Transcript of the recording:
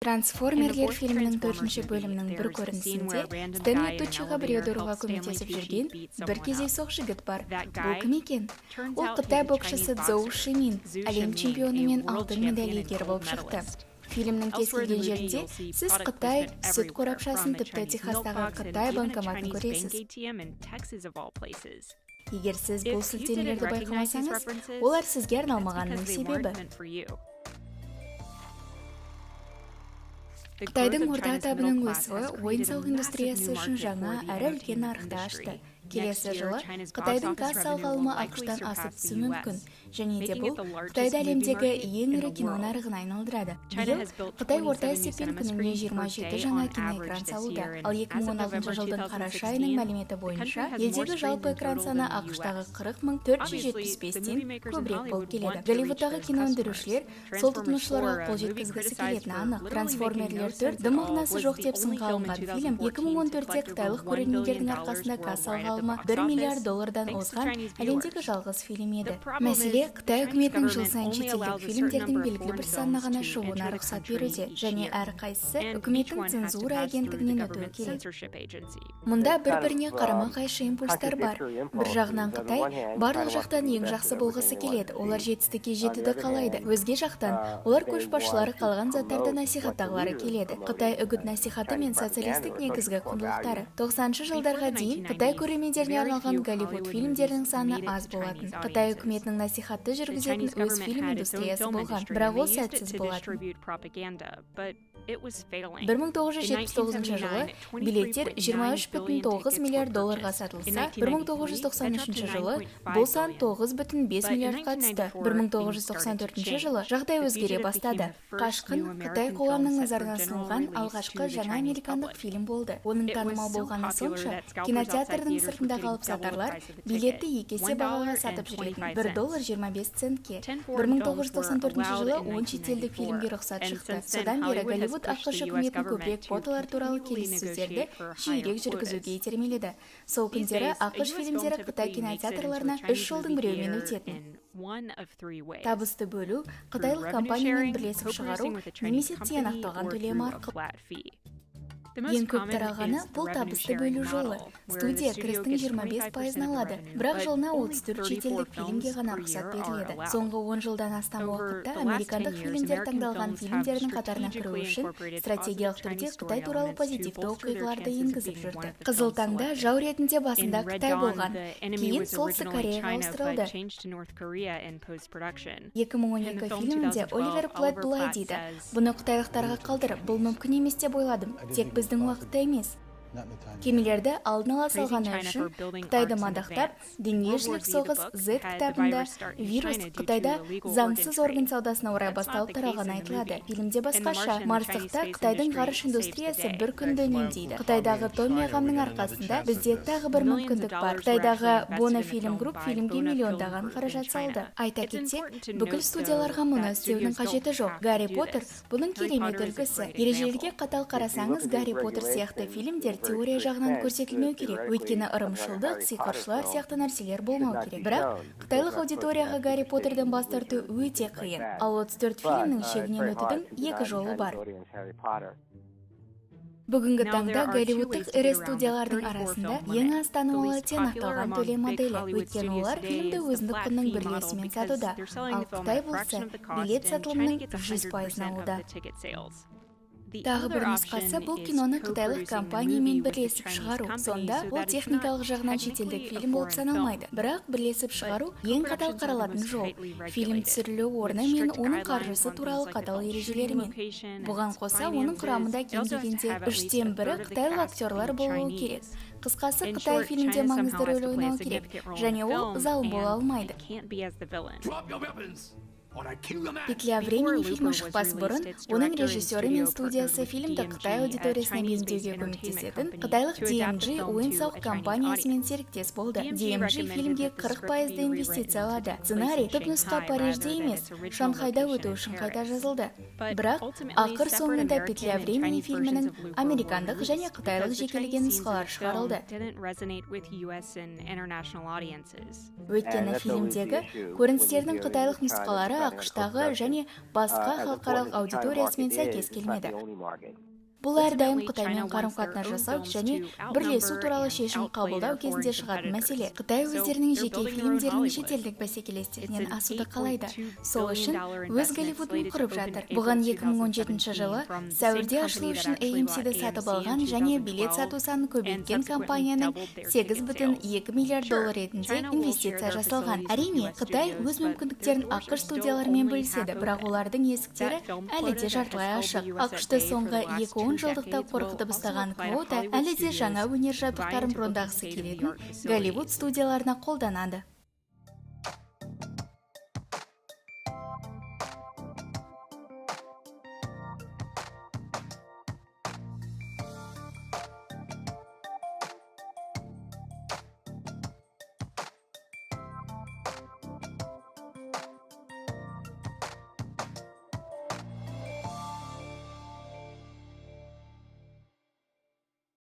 Трансформерлер фильмінің 4-ші бөлімінің бір көрінісінде Стэнли Туччиға біреуді ұруға көмектесіп жүрген бір кездейсоқ жігіт бар. Бұл кім екен? Ол Қытай боксшысы Цзоу Шимин, әлем чемпионы мен алтын медаль иегері болып шықты. Фильмнің кез келген жерде сіз Қытай сүт қорапшасын, тіпті Техастағы Қытай банкоматын көресіз. Егер сіз бұл сілтемелерді байқамасаңыз, олар сізге арналмағанның себебі. Қытайдың орта атабының өсуі ойын-сауық индустриясы үшін жаңа әрі үлкен нарықты ашты. Келесі жылы Қытайдың кассалық алымы ақштан асып түсуі мүмкін, және де бұл Қытайды әлемдегі ең ірі кино нарығына айналдырады. Биыл Қытай орта есеппен күніне 27 жаңа киноэкран салуда, ал 2016 жылдың қараша айының мәліметі бойынша елдегі жалпы экран саны ақштағы 40.475-тен көбірек болып келеді. Голливудтағы кино өндірушілер сол тұтынушыларға қол жеткізгісі келетіні анық. Трансформерлер 4 дым мағынасы жоқ деп сынға алынған фильм 2014-те қытайлық көрермендердің арқасында кассалық алымы $1 миллиард озған әлемдегі жалғыз фильм еді. Мәселе, Қытай үкіметінің жыл сайын шетелдік фильмдердің белгілі бір санына ғана шығуына рұқсат беруде, және әрқайсысы үкіметтің цензура агенттігінен өтуі керек. Мұнда бір-біріне қарама-қайшы импульстар бар. Бір жағынан Қытай барлық жақтан ең жақсы болғысы келеді, олар жетістікке жетуді қалайды. Өзге жақтан олар көшбасшылары қалған заттарды насихаттағылары келеді. Қытай үгіт насихаты мен социалистік негізгі құндылықтары. 90-шы жылдарға дейін Қытай көрермендеріне арналған Голливуд фильмдерінің саны аз болатын. Қытай үкіметінің насихатты жүргізетін өз фильм индустриясы болған, бірақ ол сәтсіз болатын. 1979 жылы билеттер $23,9 миллиард сатылса, 1993 жылы бұл сан $9,5 миллиардқа түсті. 1994 жылы жағдай өзгере бастады. Қашқын Қытай қоғамының назарына ұсынылған алғашқы жаңа американдық фильм болды. Оның танымал болғаны сонша, кинотеатрдың сыртында қалып сатарлар билетті 2 есе бағаға сатып жүретін $1.25. 1994 жылы 10 шетелдік фильмге рұқсат шықты. Содан бері Голливуд ақш үкіметін көбірек квоталар туралы келіссөздерді жиірек жүргізуге итермеледі. Сол күндері ақш фильмдері Қытай кинотеатрларына 3 жолдың біреуімен өтетін. Табысты бөлу, қытайлық компаниямен бірлесіп шығару, немесе тиянақталған төлем арқылы. Ең көп таралғаны бұл табысты бөлу жолы. Студия кірістің 25% алады, бірақ жылына 34 шетелдік фильмге ғана рұқсат беріледі. Соңғы 10 жылдан астам уақытта американдық фильмдер таңдалған фильмдердің қатарына кіру үшін стратегиялық түрде Қытай туралы позитивті оқиғаларды енгізіп жүрді. Қызыл таңда жау ретінде басында Қытай болған, кейін Солтүстік Кореяға ауыстырылды. 2012 фильмінде Оливер Плат былай дейді: "Бұны қытайлықтарға қалдырып, бұл мүмкін емес деп ойладым. Тек біздің уақытта емес." Кемелерді алдын ала салғаны үшін Қытайды мадақтап, дүниежүзілік соғыс Z кітабында вирус Қытайда заңсыз орган саудасына орай басталып таралғаны айтылады. Фильмде басқаша, Марстықта Қытайдың ғарыш индустриясы бір күнді үнемдейді. Қытайдағы Томми ағамның арқасында бізде тағы бір мүмкіндік бар. Қытайдағы Боно фильм групп фильмге миллиондаған қаражат салды. Айта кетсек, бүкіл студияларға мұны істеудің қажеті жоқ. Гарри Поттер бұның керемет үлгісі. Ережелерге қатал қарасаңыз, Гарри Поттер сияқты фильмдер теория жағынан көрсетілмеу керек, өйткені ырымшылдық, сиқыршылар сияқты нәрселер болмау керек. Бірақ қытайлық аудиторияға Гарри Поттерден бас тарту өте қиын. Ал 34 фильмнің шегінен өтудің 2 жолы бар. Бүгінгі таңда Голливудтық ірі студиялардың арасында ең аз танымалы тиянақталған төлем моделі, өйткені олар фильмді өзіндік құнның бір үлесімен сатуда, ал Қытай болса билет сатылымының 100% алуда. Тағы бір нұсқасы бұл киноны қытайлық компаниямен бірлесіп шығару. Сонда ол техникалық жағынан шетелдік фильм болып саналмайды. Бірақ бірлесіп шығару ең қатал қаралатын жол. Фильм түсірілу орны мен оның қаржысы туралы қатал ережелерімен. Бұған қоса оның құрамында кем дегенде 3/3 қытайлық актерлар болуы керек. Қысқасы, Қытай фильмде маңызды рөл ойнауы керек, және ол залым бола алмайды. «Петля времени» фильмі шықпас бұрын, оның режиссері мен студиясы фильмді Қытай аудиториясына бейімдеуге көмектесетін қытайлық DMG ойын-сауық компаниясымен серіктес болды. DMG фильмге 40% инвестиция алады. Сценарий түпнұсқа Парижде емес, Шанхайда өту үшін қайта жазылды. Бірақ ақыр соңында «Петля времени» фильмінің американдық және қытайлық жекелеген нұсқалар шығарылды. Өйткені фильмдегі көріністердің қытайлық нұсқалары ақштағы және басқа халықаралық аудиториясымен сәйкес келмеді. Бұл әрдайым Қытаймен қарым-қатынас жасау және бірлесу туралы шешім қабылдау кезінде шығатын мәселе. Қытай өздерінің жеке фильмдерін шетелдік бәсекелестерінен асуды қалайды. Сол үшін өз Голливудын құрып жатыр. Бұған 2017 жылы сәуірде ашылу үшін AMC-ді сатып алған және билет сату санын көбейткен компанияның 8,2 миллиард доллар ретінде инвестиция жасалған. Әрине, Қытай өз мүмкіндіктерін ақш студияларымен бөліседі, бірақ олардың есіктері әлі де жартылай ашық. ақшты соңғы 2 жылдықта қорқытып ұстаған квота әлі де жаңа өнер жабдықтарын брондағысы келетін Голливуд студияларына қолданады.